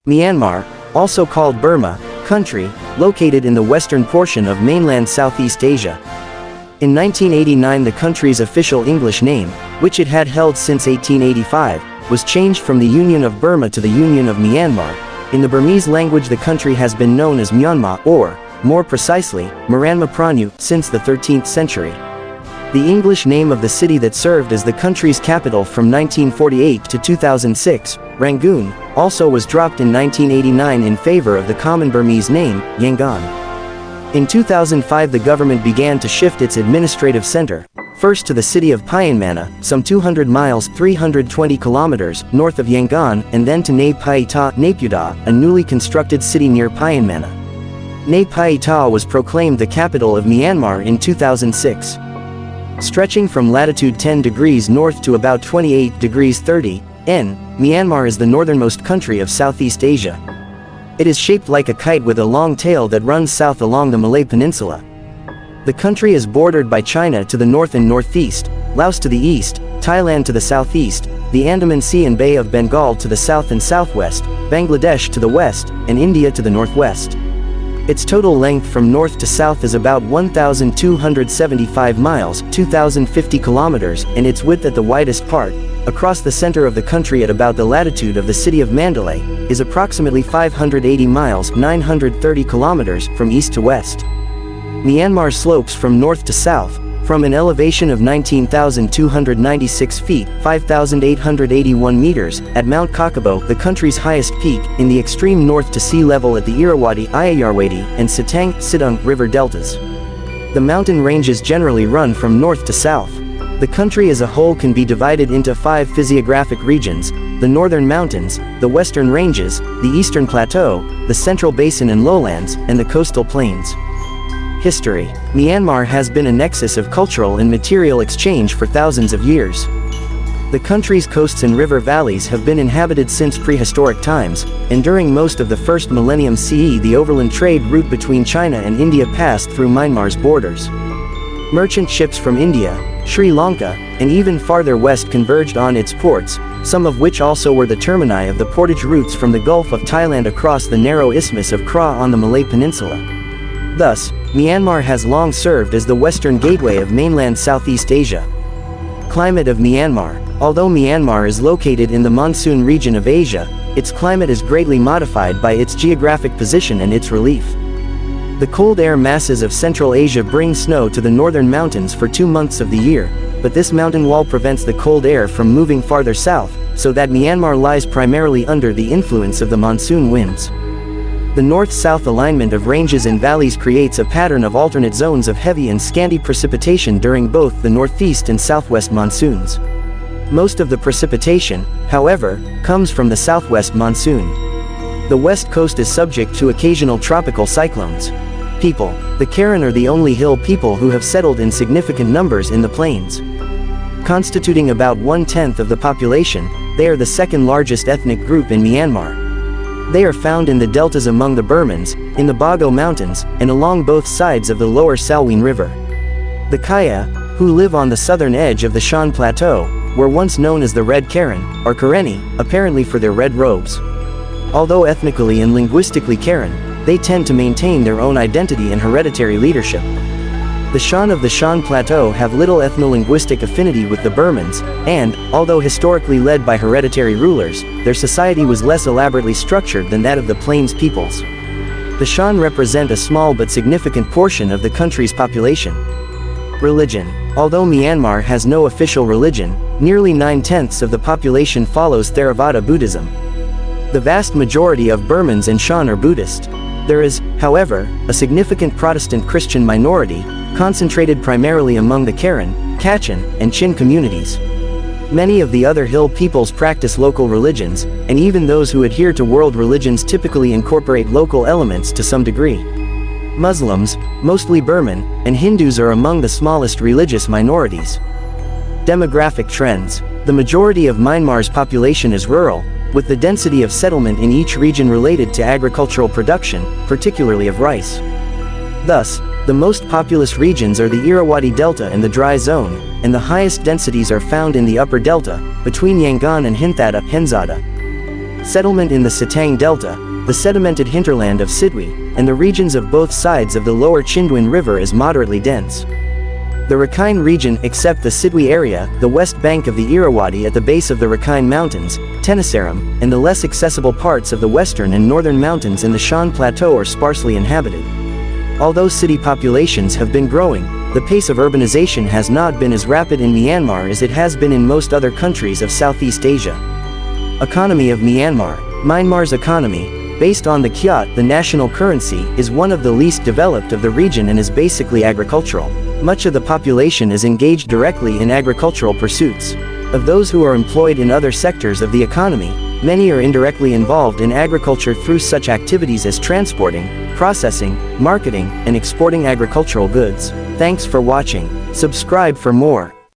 Myanmar, also called Burma, country, located in the western portion of mainland Southeast Asia. In 1989 the country's official English name, which it had held since 1885, was changed from the Union of Burma to the Union of Myanmar. In the Burmese language the country has been known as Myanmar or, more precisely, Myanmar Pranu, since the 13th century. The English name of the city that served as the country's capital from 1948 to 2006, Rangoon, also was dropped in 1989 in favor of the common Burmese name, Yangon. In 2005 the government began to shift its administrative center, first to the city of Myanmar, some 200 miles 320 kilometers north of Yangon, and then to Ne Pai Ta, Naypyidaw, a newly constructed city near Myanmar. Ne Pai Ta was proclaimed the capital of Myanmar in 2006. Stretching from latitude 10 degrees north to about 28 degrees 30 N, Myanmar is the northernmost country of Southeast Asia. It is shaped like a kite with a long tail that runs south along the Malay Peninsula. The country is bordered by China to the north and northeast, Laos to the east, Thailand to the southeast, the Andaman Sea and Bay of Bengal to the south and southwest, Bangladesh to the west, and India to the northwest. Its total length from north to south is about 1,275 miles, 2,050 kilometers, and its width at the widest part, across the center of the country at about the latitude of the city of Mandalay, is approximately 580 miles, 930 kilometers, from east to west. Myanmar slopes from north to south, from an elevation of 19,296 feet, 5,881 meters, at Mount Kakabo, the country's highest peak, in the extreme north to sea level at the Irrawaddy, Ayeyarwady, and Sitang, Sidung river deltas. The mountain ranges generally run from north to south. The country as a whole can be divided into 5 physiographic regions: the northern mountains, the western ranges, the eastern plateau, the central basin and lowlands, and the coastal plains. History. Myanmar has been a nexus of cultural and material exchange for thousands of years. The country's coasts and river valleys have been inhabited since prehistoric times, and during most of the first millennium CE the overland trade route between China and India passed through Myanmar's borders. Merchant ships from India, Sri Lanka, and even farther west converged on its ports, some of which also were the termini of the portage routes from the Gulf of Thailand across the narrow isthmus of Kra on the Malay Peninsula. Thus, Myanmar has long served as the western gateway of mainland Southeast Asia. Climate of Myanmar. Although Myanmar is located in the monsoon region of Asia, its climate is greatly modified by its geographic position and its relief. The cold air masses of Central Asia bring snow to the northern mountains for 2 months of the year, but this mountain wall prevents the cold air from moving farther south, so that Myanmar lies primarily under the influence of the monsoon winds. The north-south alignment of ranges and valleys creates a pattern of alternate zones of heavy and scanty precipitation during both the northeast and southwest monsoons. Most of the precipitation, however, comes from the southwest monsoon. The west coast is subject to occasional tropical cyclones. People. The Karen are the only hill people who have settled in significant numbers in the plains. Constituting about 1/10 of the population, they are the second largest ethnic group in Myanmar. They are found in the deltas among the Burmans, in the Bago Mountains, and along both sides of the lower Salween River. The Kaya, who live on the southern edge of the Shan Plateau, were once known as the Red Karen, or Kareni, apparently for their red robes. Although ethnically and linguistically Karen, they tend to maintain their own identity and hereditary leadership. The Shan of the Shan Plateau have little ethno-linguistic affinity with the Burmans, and, although historically led by hereditary rulers, their society was less elaborately structured than that of the Plains peoples. The Shan represent a small but significant portion of the country's population. Religion. Although Myanmar has no official religion, nearly 9/10 of the population follows Theravada Buddhism. The vast majority of Burmans and Shan are Buddhist. There is, however, a significant Protestant Christian minority, concentrated primarily among the Karen, Kachin, and Chin communities. Many of the other hill peoples practice local religions, and even those who adhere to world religions typically incorporate local elements to some degree. Muslims, mostly Burman, and Hindus are among the smallest religious minorities. Demographic trends. The majority of Myanmar's population is rural, with the density of settlement in each region related to agricultural production, particularly of rice. Thus, the most populous regions are the Irrawaddy Delta and the Dry Zone, and the highest densities are found in the Upper Delta, between Yangon and Henzada. settlement in the Satang Delta, the sedimented hinterland of Sidwi, and the regions of both sides of the lower Chinduan River is moderately dense. The Rakhine region except the Sidwi area, the west bank of the Irrawaddy at the base of the Rakhine Mountains, Tenasserim, and the less accessible parts of the western and northern mountains in the Shan Plateau are sparsely inhabited. Although city populations have been growing, the pace of urbanization has not been as rapid in Myanmar as it has been in most other countries of Southeast Asia. Economy of Myanmar. Myanmar's economy, based on the kyat, the national currency, is one of the least developed of the region and is basically agricultural. Much of the population is engaged directly in agricultural pursuits. Of those who are employed in other sectors of the economy, many are indirectly involved in agriculture through such activities as transporting, processing, marketing, and exporting agricultural goods. Thanks for watching. Subscribe for more.